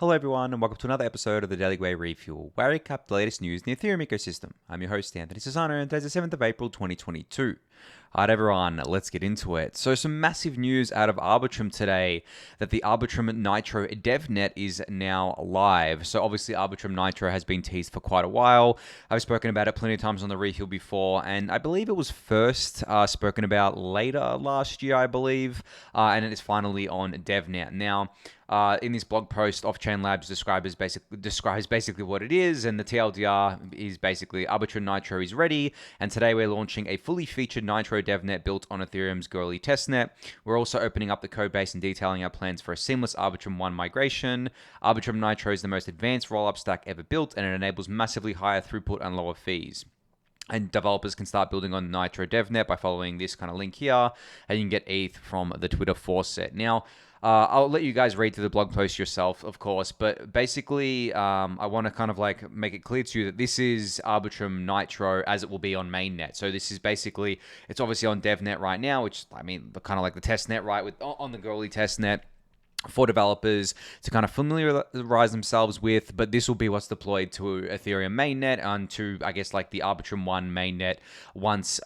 Hello everyone, and welcome to another episode of the Daily Gwei Refuel, where I recap the latest news in the Ethereum ecosystem. I'm your host, Anthony Sassano, and today's the 7th of April, 2022. Alright everyone, let's get into it. So some massive news out of Arbitrum today, that the Arbitrum Nitro devnet is now live. So obviously Arbitrum Nitro has been teased for quite a while. I've spoken about it plenty of times on the Refuel before, and I believe it was first spoken about later last year, I believe, and it is finally on devnet. Now, in this blog post, Off-Chain Labs describes basically what it is, and the TLDR is basically Arbitrum Nitro is ready, and today we're launching a fully featured Nitro devnet built on Ethereum's Goerli testnet. We're also opening up the codebase and detailing our plans for a seamless Arbitrum 1 migration. Arbitrum Nitro is the most advanced rollup stack ever built, and it enables massively higher throughput and lower fees. And developers can start building on Nitro devnet by following this kind of link here, and you can get ETH from the Twitter faucet. Now, I'll let you guys read through the blog post yourself, of course, but basically, I want to kind of like make it clear to you that this is Arbitrum Nitro as it will be on mainnet. So this is basically, it's obviously on devnet right now, which, I mean, kind of like the testnet, right, on the Goerli testnet, for developers to kind of familiarize themselves with, but this will be what's deployed to Ethereum mainnet and to, I guess, like the Arbitrum 1 mainnet once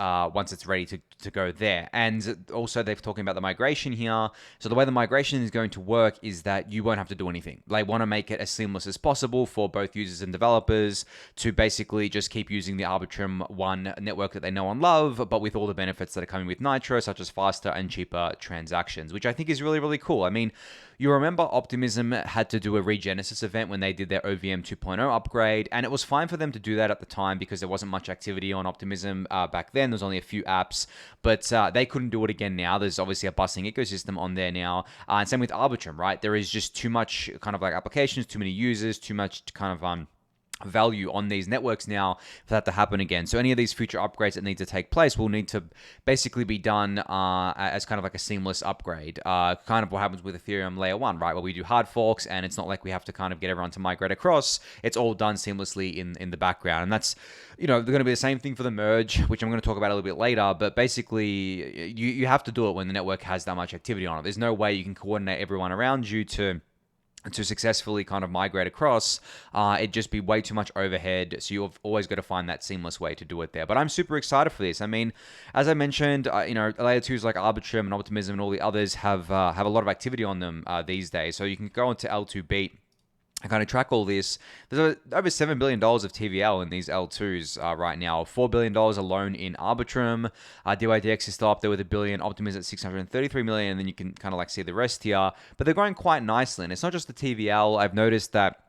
it's ready to go there. And also they're talking about the migration here. So the way the migration is going to work is that you won't have to do anything. They want to make it as seamless as possible for both users and developers to basically just keep using the Arbitrum 1 network that they know and love, but with all the benefits that are coming with Nitro, such as faster and cheaper transactions, which I think is really, really cool. I mean, you remember Optimism had to do a Regenesis event when they did their OVM 2.0 upgrade, and it was fine for them to do that at the time because there wasn't much activity on Optimism back then. There was only a few apps, but they couldn't do it again now. There's obviously a bustling ecosystem on there now, and same with Arbitrum, right? There is just too much kind of like applications, too many users, too much kind of value on these networks now for that to happen again. So any of these future upgrades that need to take place will need to basically be done as kind of like a seamless upgrade, kind of what happens with Ethereum layer 1, right, where we do hard forks and it's not like we have to kind of get everyone to migrate across. It's all done seamlessly in the background, and that's, you know, they're going to be the same thing for the merge, which I'm going to talk about a little bit later. But basically you have to do it when the network has that much activity on it. There's no way you can coordinate everyone around you to successfully kind of migrate across. It'd just be way too much overhead, so you've always got to find that seamless way to do it there. But I'm super excited for this. I mean, as I mentioned, you know, layer 2s like Arbitrum and Optimism and all the others have a lot of activity on them these days. So you can go into L2Beat and kind of track all this. There's over $7 billion of TVL in these L2s right now. $4 billion alone in Arbitrum. DYDX is still up there with $1 billion. Optimism at 633 million, and then you can kind of like see the rest here. But they're growing quite nicely, and it's not just the TVL. I've noticed that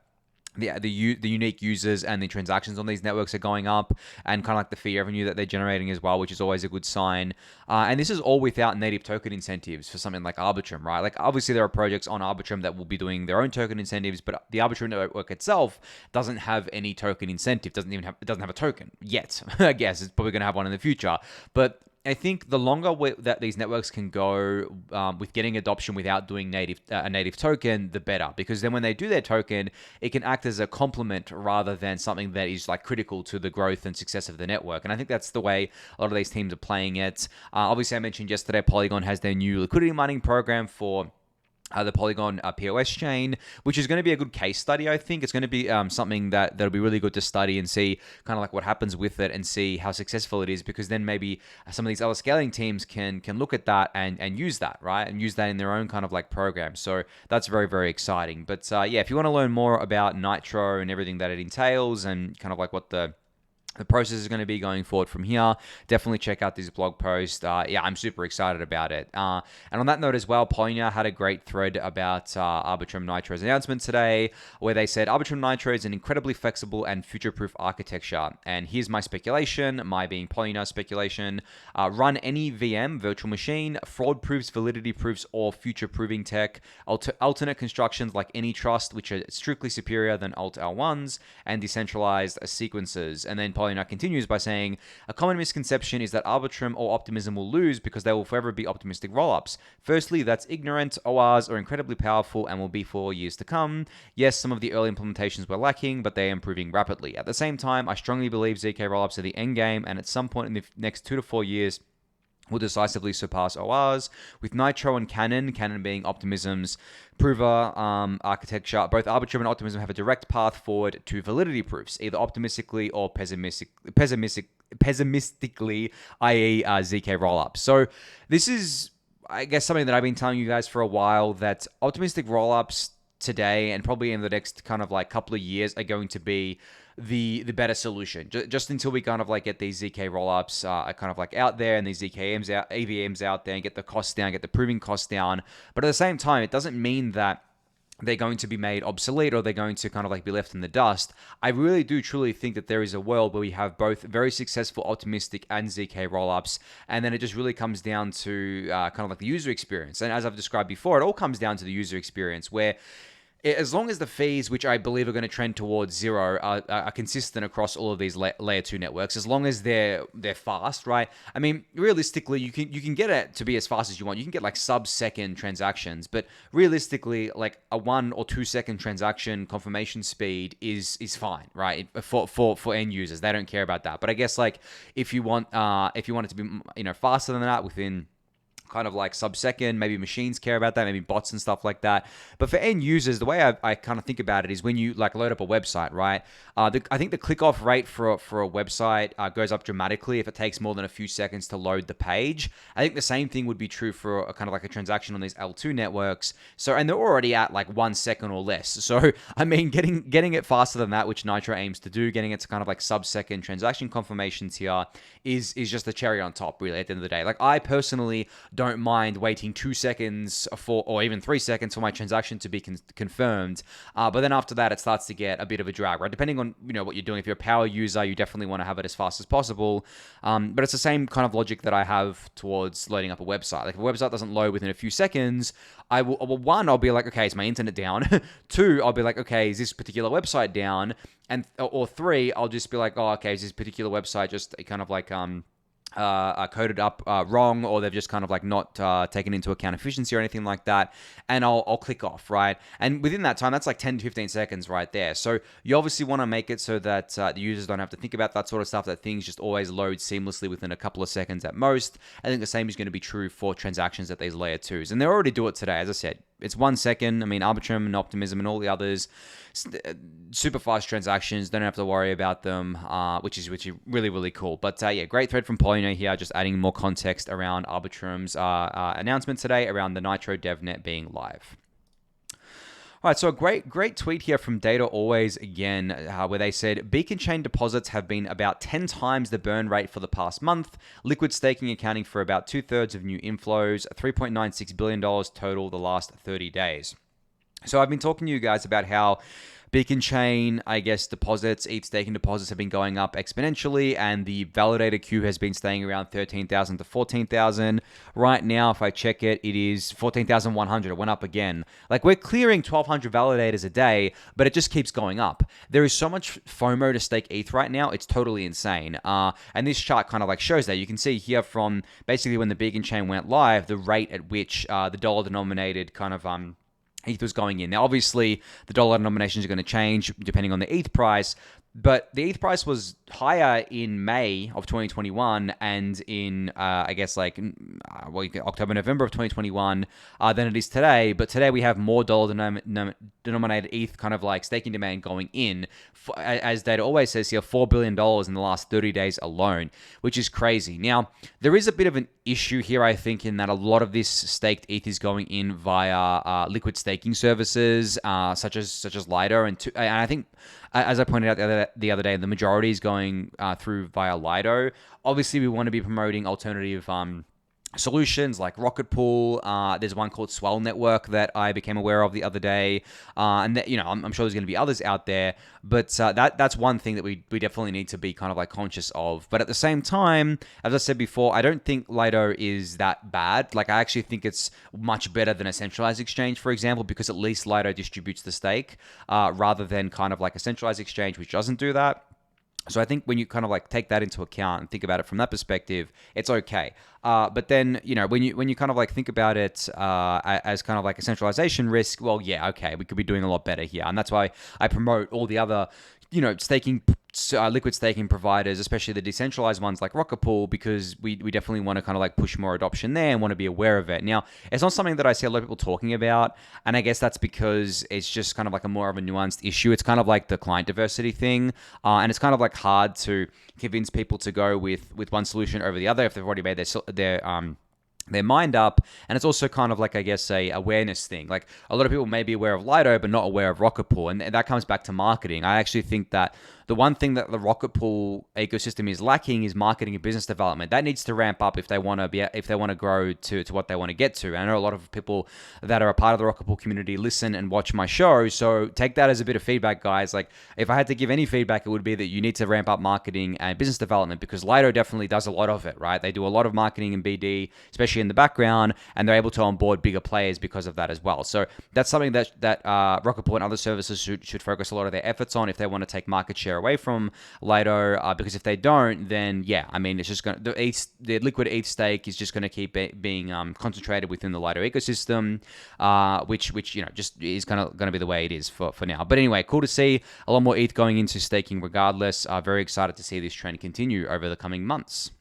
the unique users and the transactions on these networks are going up, and kind of like the fee revenue that they're generating as well, which is always a good sign. And this is all without native token incentives for something like Arbitrum, right? Like obviously there are projects on Arbitrum that will be doing their own token incentives, but the Arbitrum network itself doesn't have any token incentive. It doesn't have a token yet. I guess it's probably going to have one in the future, but I think the longer that these networks can go with getting adoption without doing a native token, the better. Because then when they do their token, it can act as a complement rather than something that is like critical to the growth and success of the network. And I think that's the way a lot of these teams are playing it. Obviously, I mentioned yesterday, Polygon has their new liquidity mining program for the Polygon POS chain, which is going to be a good case study. I think it's going to be something that'll be really good to study and see kind of like what happens with it and see how successful it is, because then maybe some of these other scaling teams can look at that and use that, right? And use that in their own kind of like program. So that's very, very exciting. But yeah, if you want to learn more about Nitro and everything that it entails and kind of like what the process is going to be going forward from here, definitely check out this blog post. Yeah, I'm super excited about it. And on that note as well, Polynya had a great thread about Arbitrum Nitro's announcement today, where they said Arbitrum Nitro is an incredibly flexible and future-proof architecture. And here's my speculation, my being Polynya speculation. Run any VM, virtual machine, fraud proofs, validity proofs, or future-proofing tech, alternate constructions like any trust, which are strictly superior than alt L1s, and decentralized sequences. And then Polynya continues by saying, a common misconception is that Arbitrum or Optimism will lose because they will forever be optimistic rollups. Firstly, that's ignorant. ORs are incredibly powerful and will be for years to come. Yes, some of the early implementations were lacking, but they are improving rapidly. At the same time, I strongly believe ZK rollups are the end game, and at some point in the next 2 to 4 years, will decisively surpass ORs, with Nitro and Cannon being Optimism's prover architecture. Both Arbitrum and Optimism have a direct path forward to validity proofs, either optimistically or pessimistically, i.e. ZK rollups. So this is, I guess, something that I've been telling you guys for a while, that optimistic rollups today and probably in the next kind of like couple of years are going to be the better solution. Just until we kind of like get these ZK rollups kind of like out there and these ZKMs out, AVMs out there, and get the costs down, get the proving costs down. But at the same time, it doesn't mean that they're going to be made obsolete or they're going to kind of like be left in the dust. I really do truly think that there is a world where we have both very successful optimistic and ZK rollups, and then it just really comes down to kind of like the user experience. And as I've described before, it all comes down to the user experience, where as long as the fees, which I believe are going to trend towards zero, are consistent across all of these layer 2 networks, as long as they're fast, right? I mean, realistically, you can get it to be as fast as you want. You can get like sub-second transactions, but realistically, like a 1 or 2 second transaction confirmation speed is fine, right? For end users, they don't care about that. But I guess like if you want it to be faster than that, within kind of like sub-second, maybe machines care about that, maybe bots and stuff like that. But for end users, the way I kind of think about it is when you like load up a website, right? I think the click-off rate for a website goes up dramatically if it takes more than a few seconds to load the page. I think the same thing would be true for a kind of like a transaction on these L2 networks. So, and they're already at like 1 second or less. So, I mean, getting it faster than that, which Nitro aims to do, getting it to kind of like sub-second transaction confirmations here is just the cherry on top, really, at the end of the day. Like, I personally don't mind waiting 2 seconds or even 3 seconds for my transaction to be confirmed. But then after that, it starts to get a bit of a drag, right? Depending on what you're doing. If you're a power user, you definitely want to have it as fast as possible. But it's the same kind of logic that I have towards loading up a website. Like if a website doesn't load within a few seconds, I'll be like, okay, is my internet down? 2, I'll be like, okay, is this particular website down? Or 3, I'll just be like, oh, okay, is this particular website just kind of like coded up wrong, or they've just kind of like not taken into account efficiency or anything like that, and I'll click off, right? And within that time, that's like 10 to 15 seconds right there. So you obviously want to make it so that the users don't have to think about that sort of stuff, that things just always load seamlessly within a couple of seconds at most. I think the same is going to be true for transactions at these layer 2s, and they already do it today. As I said, it's 1 second. I mean, Arbitrum and Optimism and all the others, super fast transactions, don't have to worry about them, which is really, really cool. But yeah, great thread from Polynya here, just adding more context around Arbitrum's announcement today around the Nitro DevNet being live. All right, so a great tweet here from Dataalways again, where they said, Beacon Chain deposits have been about 10 times the burn rate for the past month, liquid staking accounting for about 2/3 of new inflows, $3.96 billion total the last 30 days. So I've been talking to you guys about how Beacon Chain, I guess, deposits, ETH staking deposits have been going up exponentially, and the validator queue has been staying around 13,000 to 14,000. Right now, if I check it, it is 14,100. It went up again. Like, we're clearing 1,200 validators a day, but it just keeps going up. There is so much FOMO to stake ETH right now. It's totally insane. And this chart kind of like shows that. You can see here from basically when the Beacon Chain went live, the rate at which the dollar-denominated kind of ETH was going in. Now, obviously, the dollar denominations are going to change depending on the ETH price, but the ETH price was higher in May of 2021 and in, I guess, like October, November of 2021 than it is today. But today we have more dollar-denominated ETH kind of like staking demand going in. As Data always says here, $4 billion in the last 30 days alone, which is crazy. Now, there is a bit of an issue here, I think, in that a lot of this staked ETH is going in via liquid staking services such as Lido, and I think, as I pointed out the other day, the majority is going through via Lido. Obviously, we want to be promoting alternative solutions like Rocket Pool. There's one called Swell Network that I became aware of the other day, and that, I'm sure there's going to be others out there. But that's one thing that we definitely need to be kind of like conscious of. But at the same time, as I said before, I don't think Lido is that bad. Like, I actually think it's much better than a centralized exchange, for example, because at least Lido distributes the stake rather than kind of like a centralized exchange which doesn't do that. So I think when you kind of like take that into account and think about it from that perspective, it's okay. But then, when you kind of like think about it as kind of like a centralization risk, well, yeah, okay, we could be doing a lot better here. And that's why I promote all the other, staking liquid staking providers, especially the decentralized ones like Rocket Pool, because we definitely want to kind of like push more adoption there and want to be aware of it. Now, it's not something that I see a lot of people talking about, and I guess that's because it's just kind of like a more of a nuanced issue. It's kind of like the client diversity thing, and it's kind of like hard to convince people to go with one solution over the other if they've already made their mind up. And it's also kind of like, I guess, a awareness thing. Like, a lot of people may be aware of Lido but not aware of Rocket Pool, and that comes back to marketing. I actually think that the one thing that the Rocket Pool ecosystem is lacking is marketing and business development. That needs to ramp up if they want to grow to what they want to get to. And I know a lot of people that are a part of the Rocket Pool community listen and watch my show, so take that as a bit of feedback, guys. Like, if I had to give any feedback, it would be that you need to ramp up marketing and business development, because Lido definitely does a lot of it, right? They do a lot of marketing and BD, especially in the background, and they're able to onboard bigger players because of that as well. So that's something that Rocket Pool and other services should focus a lot of their efforts on if they want to take market share away from Lido, because if they don't, then yeah, I mean, it's just going to, the liquid ETH stake is just going to keep being concentrated within the Lido ecosystem, which just is going to be the way it is for now. But anyway, cool to see a lot more ETH going into staking regardless. Very excited to see this trend continue over the coming months.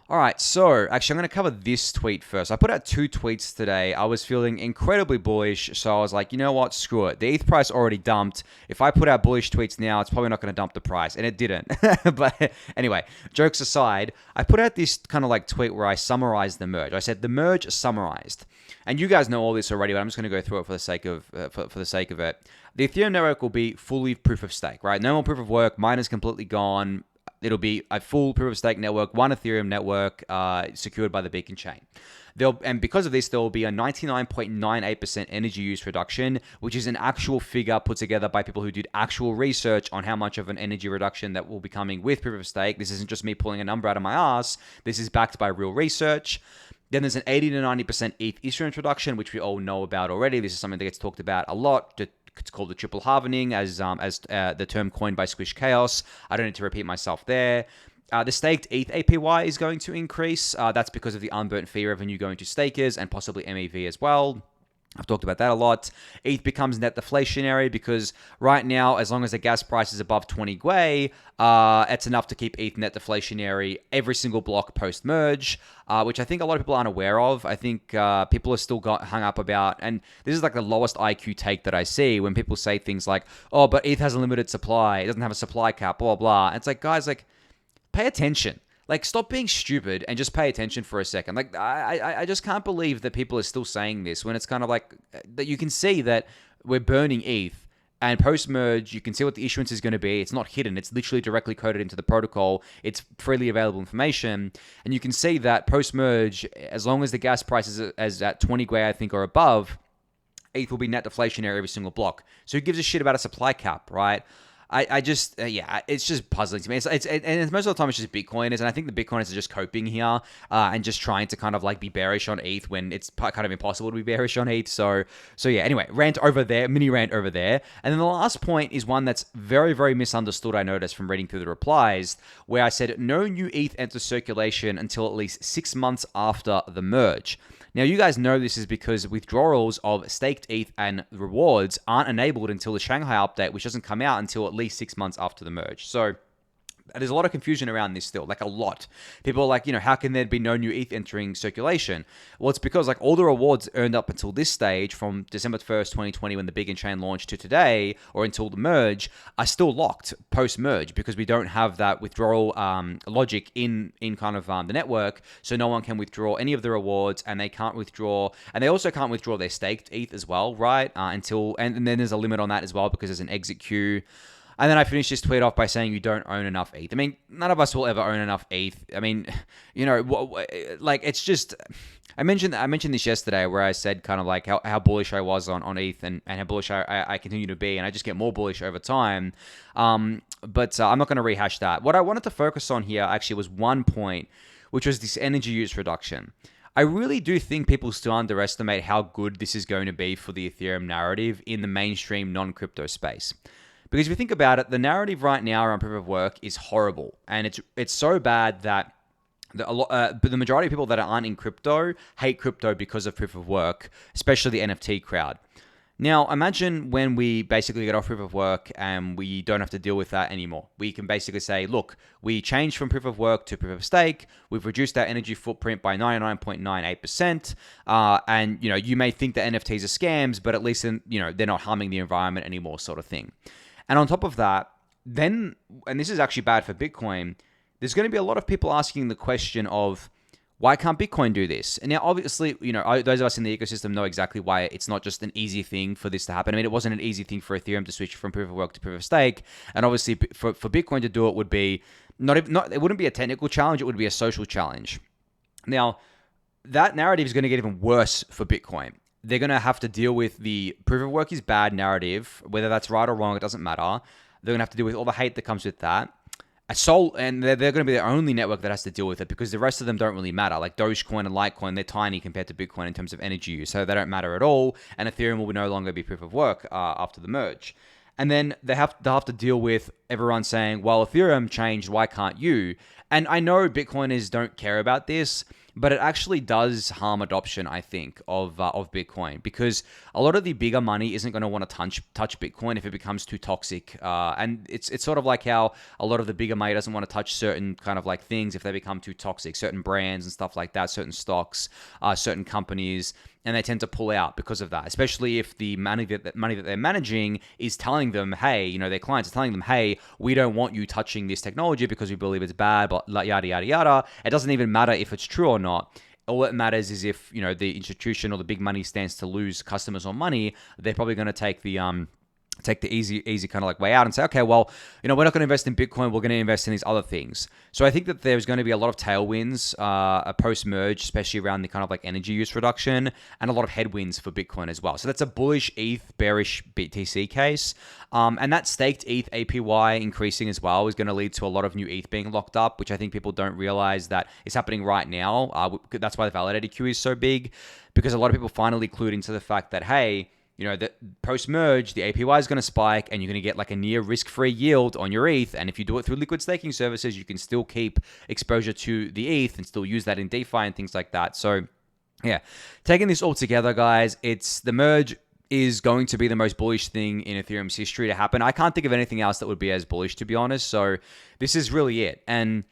All right, so actually I'm going to cover this tweet first. I put out 2 tweets today. I was feeling incredibly bullish, so I was like, you know what, screw it. The ETH price already dumped. If I put out bullish tweets now, it's probably not going to dump the price, and it didn't. But anyway, jokes aside, I put out this kind of like tweet where I summarized the merge. I said the merge summarized, and you guys know all this already, but I'm just going to go through it for the sake of for the sake of it. The Ethereum network will be fully proof of stake, right? No more proof of work. Miners completely gone. It'll be a full proof of stake network, one Ethereum network secured by the Beacon chain. And because of this, there will be a 99.98% energy use reduction, which is an actual figure put together by people who did actual research on how much of an energy reduction that will be coming with proof of stake. This isn't just me pulling a number out of my ass. This is backed by real research. Then there's an 80 to 90% ETH issuance reduction, which we all know about already. This is something that gets talked about a lot. It's called the triple halvening, as the term coined by Squish Chaos. I don't need to repeat myself there. The staked ETH APY is going to increase. That's because of the unburnt fee revenue going to stakers and possibly MEV as well. I've talked about that a lot. ETH becomes net deflationary because right now, as long as the gas price is above 20 Gwei, it's enough to keep ETH net deflationary every single block post-merge, which I think a lot of people aren't aware of. I think people are still hung up about, and this is like the lowest IQ take that I see when people say things like, oh, but ETH has a limited supply. It doesn't have a supply cap, blah, blah. And it's like, guys, like, pay attention. Like, stop being stupid and just pay attention for a second. Like, I just can't believe that people are still saying this when it's kind of like that. You can see that we're burning ETH, and post-merge, you can see what the issuance is going to be. It's not hidden. It's literally directly coded into the protocol. It's freely available information. And you can see that post-merge, as long as the gas price is at 20 Gwei, I think, or above, ETH will be net deflationary every single block. So who gives a shit about a supply cap, right? I just, it's just puzzling to me. And most of the time it's just Bitcoiners, and I think the Bitcoiners are just coping here and just trying to kind of like be bearish on ETH when it's kind of impossible to be bearish on ETH. So yeah, anyway, mini rant over there. And then the last point is one that's very, very misunderstood, I noticed from reading through the replies, where I said no new ETH enters circulation until at least 6 months after the merge. Now, you guys know this is because withdrawals of staked ETH and rewards aren't enabled until the Shanghai update, which doesn't come out until at least 6 months after the merge. So there's a lot of confusion around this still, like a lot. People are like, how can there be no new ETH entering circulation? Well, it's because like all the rewards earned up until this stage from December 1st, 2020, when the Beacon chain launched, to today, or until the merge, are still locked post-merge because we don't have that withdrawal logic in kind of the network. So no one can withdraw any of the rewards, and they can't withdraw, and they also can't withdraw their staked ETH as well, right? And then there's a limit on that as well because there's an exit queue. And then I finished this tweet off by saying you don't own enough ETH. I mean, none of us will ever own enough ETH. I mean, like it's just, I mentioned this yesterday where I said kind of like how bullish I was on ETH and how bullish I continue to be, and I just get more bullish over time. But I'm not going to rehash that. What I wanted to focus on here actually was one point, which was this energy use reduction. I really do think people still underestimate how good this is going to be for the Ethereum narrative in the mainstream non-crypto space. Because if you think about it, the narrative right now around proof of work is horrible, and it's so bad that but the majority of people that aren't in crypto hate crypto because of proof of work, especially the NFT crowd. Now, imagine when we basically get off proof of work and we don't have to deal with that anymore. We can basically say, look, we changed from proof of work to proof of stake. We've reduced our energy footprint by 99.98%. And, you may think that NFTs are scams, but at least, they're not harming the environment anymore, sort of thing. And on top of that, then, and this is actually bad for Bitcoin, there's going to be a lot of people asking the question of, why can't Bitcoin do this? And now, obviously, those of us in the ecosystem know exactly why it's not just an easy thing for this to happen. I mean, it wasn't an easy thing for Ethereum to switch from proof of work to proof of stake. And obviously, for Bitcoin to do it would be it wouldn't be a technical challenge. It would be a social challenge. Now, that narrative is going to get even worse for Bitcoin. They're going to have to deal with the proof of work is bad narrative, whether that's right or wrong, it doesn't matter. They're going to have to deal with all the hate that comes with that. And they're going to be the only network that has to deal with it because the rest of them don't really matter. Like Dogecoin and Litecoin, they're tiny compared to Bitcoin in terms of energy use, so they don't matter at all. And Ethereum will no longer be proof of work after the merge. And then they'll have to deal with everyone saying, well, Ethereum changed, why can't you? And I know Bitcoiners don't care about this, but it actually does harm adoption, I think, of Bitcoin, because a lot of the bigger money isn't going to want to touch Bitcoin if it becomes too toxic. And it's sort of like how a lot of the bigger money doesn't want to touch certain kind of like things if they become too toxic, certain brands and stuff like that, certain stocks, certain companies. And they tend to pull out because of that, especially if the money that they're managing is telling them, hey, their clients are telling them, hey, we don't want you touching this technology because we believe it's bad, but yada, yada, yada. It doesn't even matter if it's true or not. All that matters is if, the institution or the big money stands to lose customers or money, they're probably going to take the easy kind of like way out and say, okay, well, we're not going to invest in Bitcoin. We're going to invest in these other things. So I think that there's going to be a lot of tailwinds post-merge, especially around the kind of like energy use reduction, and a lot of headwinds for Bitcoin as well. So that's a bullish ETH, bearish BTC case. And that staked ETH APY increasing as well is going to lead to a lot of new ETH being locked up, which I think people don't realize that is happening right now. That's why the validated queue is so big, because a lot of people finally clued into the fact that, hey, that post-merge, the APY is going to spike and you're going to get like a near risk-free yield on your ETH. And if you do it through liquid staking services, you can still keep exposure to the ETH and still use that in DeFi and things like that. So yeah, taking this all together, guys, the merge is going to be the most bullish thing in Ethereum's history to happen. I can't think of anything else that would be as bullish, to be honest. So this is really it. And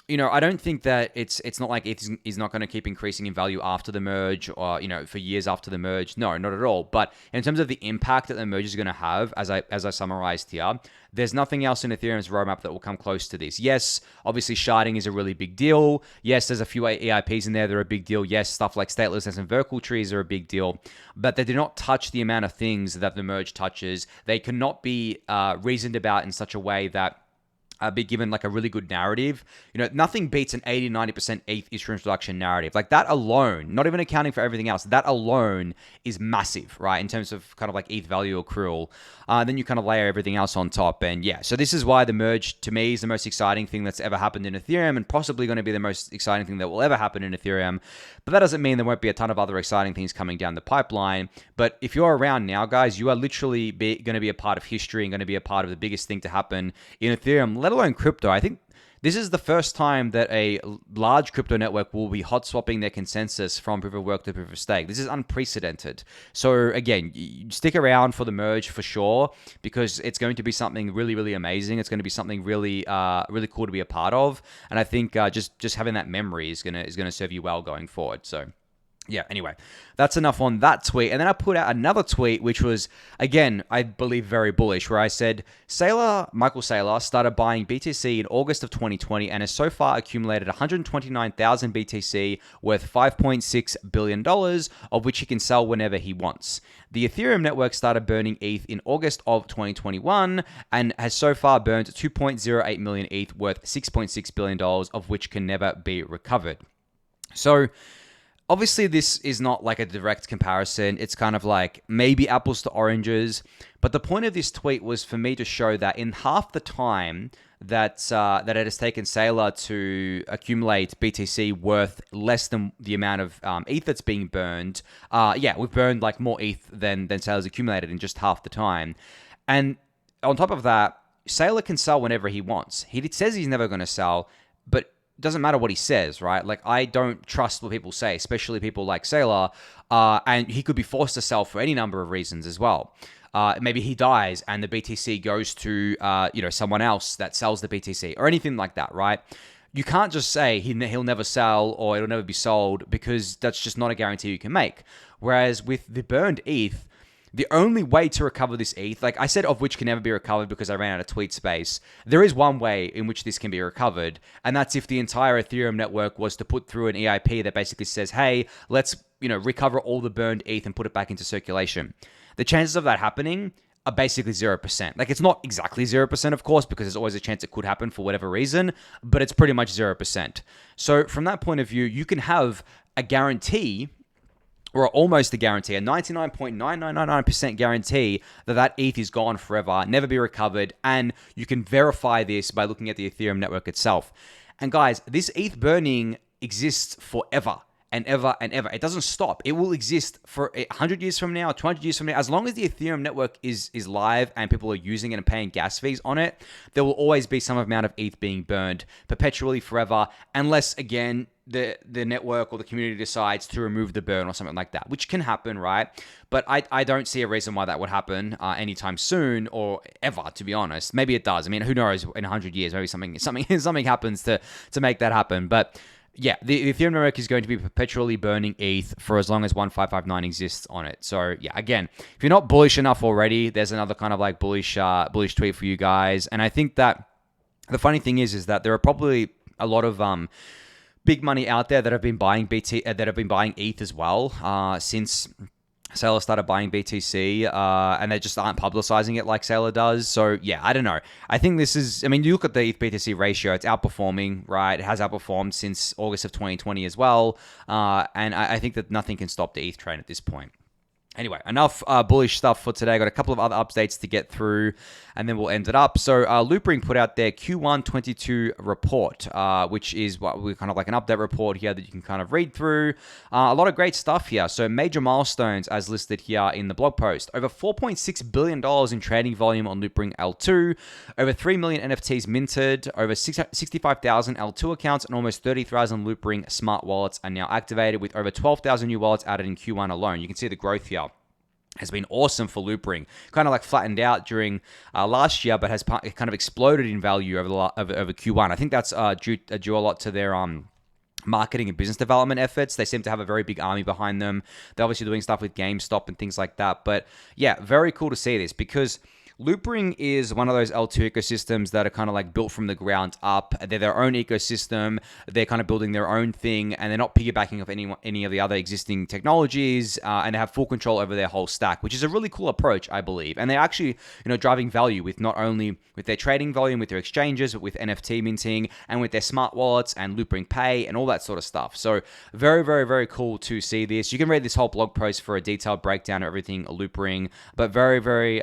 I don't think that it's not like ETH is not going to keep increasing in value after the merge or, for years after the merge. No, not at all. But in terms of the impact that the merge is going to have, as I summarized here, there's nothing else in Ethereum's roadmap that will come close to this. Yes, obviously sharding is a really big deal. Yes, there's a few EIPs in there that are a big deal. Yes, stuff like statelessness and vertical trees are a big deal. But they do not touch the amount of things that the merge touches. They cannot be reasoned about in such a way that be given like a really good narrative. Nothing beats an 80-90% ETH issuance reduction narrative. Like that alone, not even accounting for everything else, that alone is massive, right? In terms of kind of like ETH value accrual. Then you kind of layer everything else on top. And yeah, so this is why the merge to me is the most exciting thing that's ever happened in Ethereum, and possibly going to be the most exciting thing that will ever happen in Ethereum. But that doesn't mean there won't be a ton of other exciting things coming down the pipeline. But if you're around now, guys, you are literally going to be a part of history and going to be a part of the biggest thing to happen in Ethereum, let alone crypto. I think this is the first time that a large crypto network will be hot swapping their consensus from proof of work to proof of stake. This is unprecedented. So again, you stick around for the merge for sure, because it's going to be something really, really amazing. It's going to be something really, really cool to be a part of. And I think just having that memory is gonna serve you well going forward. So yeah, anyway, that's enough on that tweet. And then I put out another tweet, which was, again, I believe very bullish, where I said, Michael Saylor started buying BTC in August of 2020 and has so far accumulated 129,000 BTC worth $5.6 billion, of which he can sell whenever he wants. The Ethereum network started burning ETH in August of 2021 and has so far burned 2.08 million ETH worth $6.6 billion, of which can never be recovered. So obviously, this is not like a direct comparison. It's kind of like maybe apples to oranges. But the point of this tweet was for me to show that in half the time that it has taken Saylor to accumulate BTC worth less than the amount of ETH that's being burned, we've burned like more ETH than Saylor's accumulated in just half the time. And on top of that, Saylor can sell whenever he wants. He says he's never going to sell, but doesn't matter what he says, right? Like, I don't trust what people say, especially people like Saylor, and he could be forced to sell for any number of reasons as well. Maybe he dies and the BTC goes to someone else that sells the BTC or anything like that, right? You can't just say he'll never sell or it'll never be sold, because that's just not a guarantee you can make. Whereas with the burned ETH, the only way to recover this ETH, like I said, of which can never be recovered because I ran out of tweet space, there is one way in which this can be recovered, and that's if the entire Ethereum network was to put through an EIP that basically says, hey, let's recover all the burned ETH and put it back into circulation. The chances of that happening are basically 0%. Like, it's not exactly 0%, of course, because there's always a chance it could happen for whatever reason, but it's pretty much 0%. So from that point of view, you can have a guarantee, or almost a guarantee, a 99.9999% guarantee that ETH is gone forever, never be recovered, and you can verify this by looking at the Ethereum network itself. And guys, this ETH burning exists forever and ever and ever. It doesn't stop. It will exist for 100 years from now, 200 years from now. As long as the Ethereum network is live and people are using it and paying gas fees on it, there will always be some amount of ETH being burned perpetually forever, unless, again, the network or the community decides to remove the burn or something like that, which can happen, right? But I don't see a reason why that would happen anytime soon or ever, to be honest. Maybe it does. I mean, who knows? In 100 years, maybe something happens to make that happen. But yeah, the Ethereum network is going to be perpetually burning ETH for as long as 1559 exists on it. So yeah, again, if you're not bullish enough already, there's another kind of like bullish tweet for you guys. And I think that the funny thing is that there are probably a lot of big money out there that have been buying ETH as well since Saylor started buying BTC, and they just aren't publicizing it like Saylor does. So yeah, I don't know. I think this is, I mean, you look at the ETH BTC ratio, it's outperforming, right? It has outperformed since August of 2020 as well. And I think that nothing can stop the ETH train at this point. Anyway, enough bullish stuff for today. I got a couple of other updates to get through, and then we'll end it up. So Loopring put out their Q1 22 report, which is what we kind of like an update report here that you can kind of read through. A lot of great stuff here. So major milestones as listed here in the blog post. Over $4.6 billion in trading volume on Loopring L2, over 3 million NFTs minted, over 65,000 L2 accounts, and almost 30,000 Loopring smart wallets are now activated, with over 12,000 new wallets added in Q1 alone. You can see the growth here has been awesome for Loopring. Kind of like flattened out during last year, but has kind of exploded in value over Q1. I think that's due a lot to their marketing and business development efforts. They seem to have a very big army behind them. They're obviously doing stuff with GameStop and things like that. But yeah, very cool to see this, because Loopring is one of those L2 ecosystems that are kind of like built from the ground up. They're their own ecosystem. They're kind of building their own thing, and they're not piggybacking off any of the other existing technologies, and they have full control over their whole stack, which is a really cool approach, I believe. And they're actually, driving value with not only with their trading volume, with their exchanges, but with NFT minting, and with their smart wallets and Loopring Pay and all that sort of stuff. So very, very, very cool to see this. You can read this whole blog post for a detailed breakdown of everything Loopring, but very, very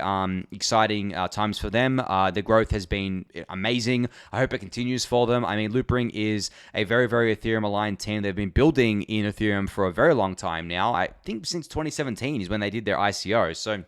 exciting times for them. The growth has been amazing. I hope it continues for them. I mean, Loopring is a very, very Ethereum aligned team. They've been building in Ethereum for a very long time now. I think since 2017 is when they did their ICO. So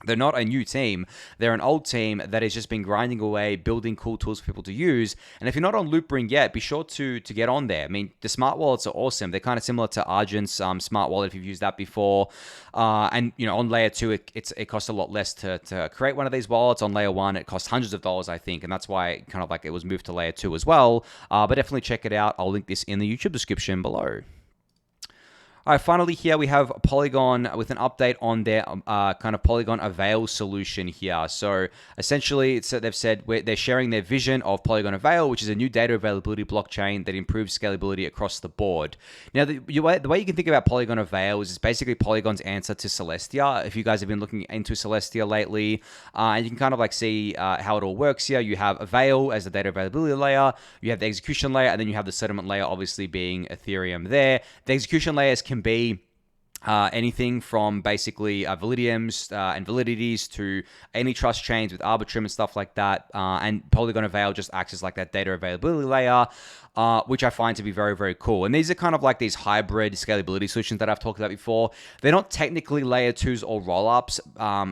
they're not a new team. They're an old team that has just been grinding away, building cool tools for people to use. And if you're not on Loopring yet, be sure to get on there. I mean, the smart wallets are awesome. They're kind of similar to Argent's smart wallet, if you've used that before. And on layer 2, it costs a lot less to create one of these wallets. On layer 1, it costs hundreds of dollars, I think. And that's why kind of like it was moved to layer 2 as well. But definitely check it out. I'll link this in the YouTube description below. All right, finally here we have Polygon with an update on their kind of Polygon Avail solution here. So essentially, they've said they're sharing their vision of Polygon Avail, which is a new data availability blockchain that improves scalability across the board. Now, the way you can think about Polygon Avail is it's basically Polygon's answer to Celestia. If you guys have been looking into Celestia lately, and you can kind of like see how it all works here. You have Avail as the data availability layer, you have the execution layer, and then you have the settlement layer, obviously being Ethereum there. The execution layers can be anything from basically validiums and validities to any trust chains with Arbitrum and stuff like that. And Polygon Avail just acts as like that data availability layer, which I find to be very, very cool. And these are kind of like these hybrid scalability solutions that I've talked about before. They're not technically layer 2s or rollups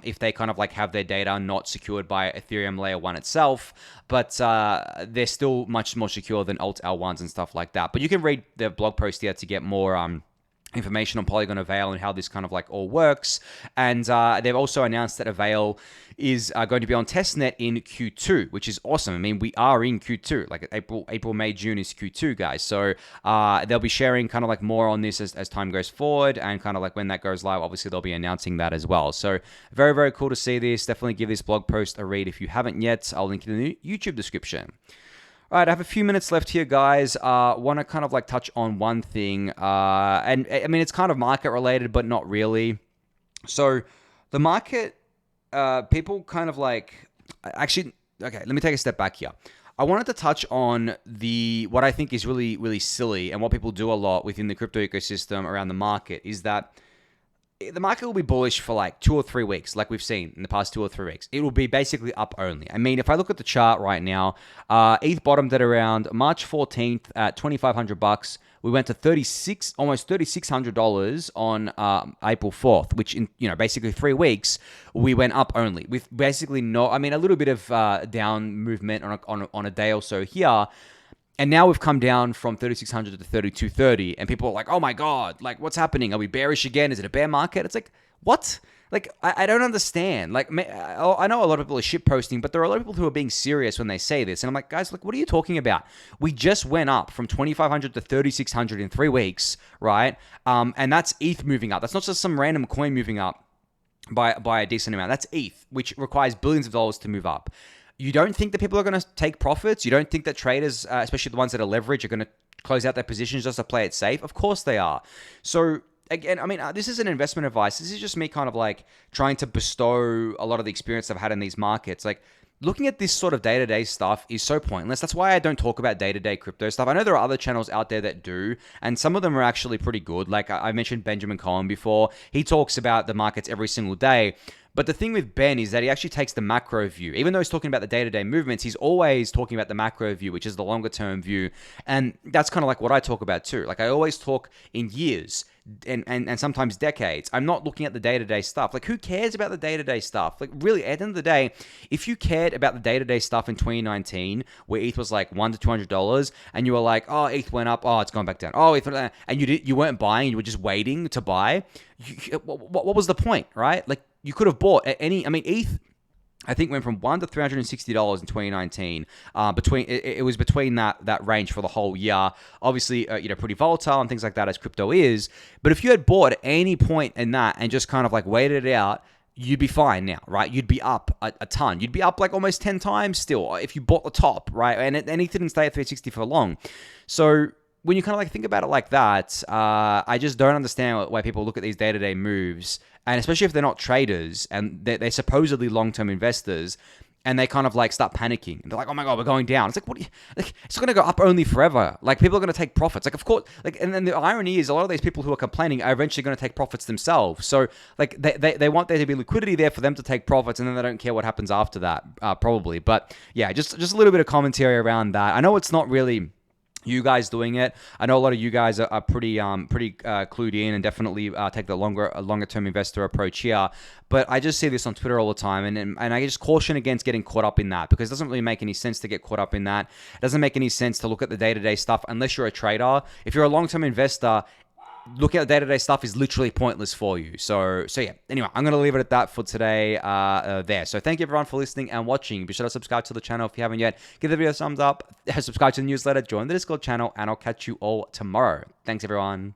if they kind of like have their data not secured by Ethereum layer 1 itself, but they're still much more secure than Alt L1s and stuff like that. But you can read the blog post here to get more information on Polygon Avail and how this kind of like all works. And they've also announced that Avail is going to be on testnet in Q2, which is awesome. I mean, we are in Q2, like April, May, June is Q2, guys. So they'll be sharing kind of like more on this as time goes forward, and kind of like when that goes live, obviously they'll be announcing that as well. So very, very cool to see this. Definitely give this blog post a read if you haven't yet. I'll link it in the YouTube description. All right, I have a few minutes left here, guys. Want to kind of like touch on one thing. And I mean, it's kind of market related, but not really. So the market, people kind of like, actually, okay, let me take a step back here. I wanted to touch on what I think is really, really silly, and what people do a lot within the crypto ecosystem around the market is that the market will be bullish for like 2 or 3 weeks, like we've seen in the past 2 or 3 weeks. It will be basically up only. I mean, if I look at the chart right now, ETH bottomed at around March 14th at $2,500. We went to almost $3,600 on April 4th, which in basically 3 weeks we went up only with basically a little bit of down movement on a day or so here. And now we've come down from 3,600 to 3,230, and people are like, oh my God, like what's happening? Are we bearish again? Is it a bear market? It's like, what? Like, I don't understand. Like, I know a lot of people are shit posting, but there are a lot of people who are being serious when they say this. And I'm like, guys, like, what are you talking about? We just went up from 2,500 to 3,600 in 3 weeks, right? And that's ETH moving up. That's not just some random coin moving up by a decent amount. That's ETH, which requires billions of dollars to move up. You don't think that people are going to take profits? You don't think that traders, especially the ones that are leveraged, are going to close out their positions just to play it safe? Of course they are. So again, I mean, this isn't investment advice. This is just me kind of like trying to bestow a lot of the experience I've had in these markets. Like, looking at this sort of day-to-day stuff is so pointless. That's why I don't talk about day-to-day crypto stuff. I know there are other channels out there that do, and some of them are actually pretty good. Like I mentioned Benjamin Cohen before. He talks about the markets every single day. But the thing with Ben is that he actually takes the macro view. Even though he's talking about the day-to-day movements, he's always talking about the macro view, which is the longer-term view. And that's kind of like what I talk about too. Like, I always talk in years and sometimes decades. I'm not looking at the day-to-day stuff. Like, who cares about the day-to-day stuff? Like, really, at the end of the day, if you cared about the day-to-day stuff in 2019, where ETH was like $100 to $200, and you were like, oh, ETH went up, oh, it's gone back down, oh, ETH went down, and you weren't buying, you were just waiting to buy, what was the point, right? Like, you could have bought at ETH, I think, went from $1 to $360 in 2019. It was between that range for the whole year. Obviously, pretty volatile and things like that, as crypto is. But if you had bought at any point in that and just kind of like waited it out, you'd be fine now, right? You'd be up a ton. You'd be up like almost 10 times still if you bought the top, right? And it didn't stay at 360 for long. So when you kind of like think about it like that, I just don't understand why people look at these day-to-day moves, and especially if they're not traders and they're supposedly long-term investors, and they kind of like start panicking. They're like, oh my God, we're going down. It's like, it's going to go up only forever. Like, people are going to take profits. Like, of course, like, and then the irony is a lot of these people who are complaining are eventually going to take profits themselves. So like they want there to be liquidity there for them to take profits, and then they don't care what happens after that, probably. But yeah, just a little bit of commentary around that. I know it's not really you guys doing it. I know a lot of you guys are pretty clued in and definitely take the longer term investor approach here. But I just see this on Twitter all the time, and I just caution against getting caught up in that, because it doesn't really make any sense to get caught up in that. It doesn't make any sense to look at the day-to-day stuff unless you're a trader. If you're a long-term investor, looking at the day-to-day stuff is literally pointless for you. So yeah. Anyway, I'm going to leave it at that for today there. So thank you everyone for listening and watching. Be sure to subscribe to the channel if you haven't yet. Give the video a thumbs up. Subscribe to the newsletter. Join the Discord channel. And I'll catch you all tomorrow. Thanks, everyone.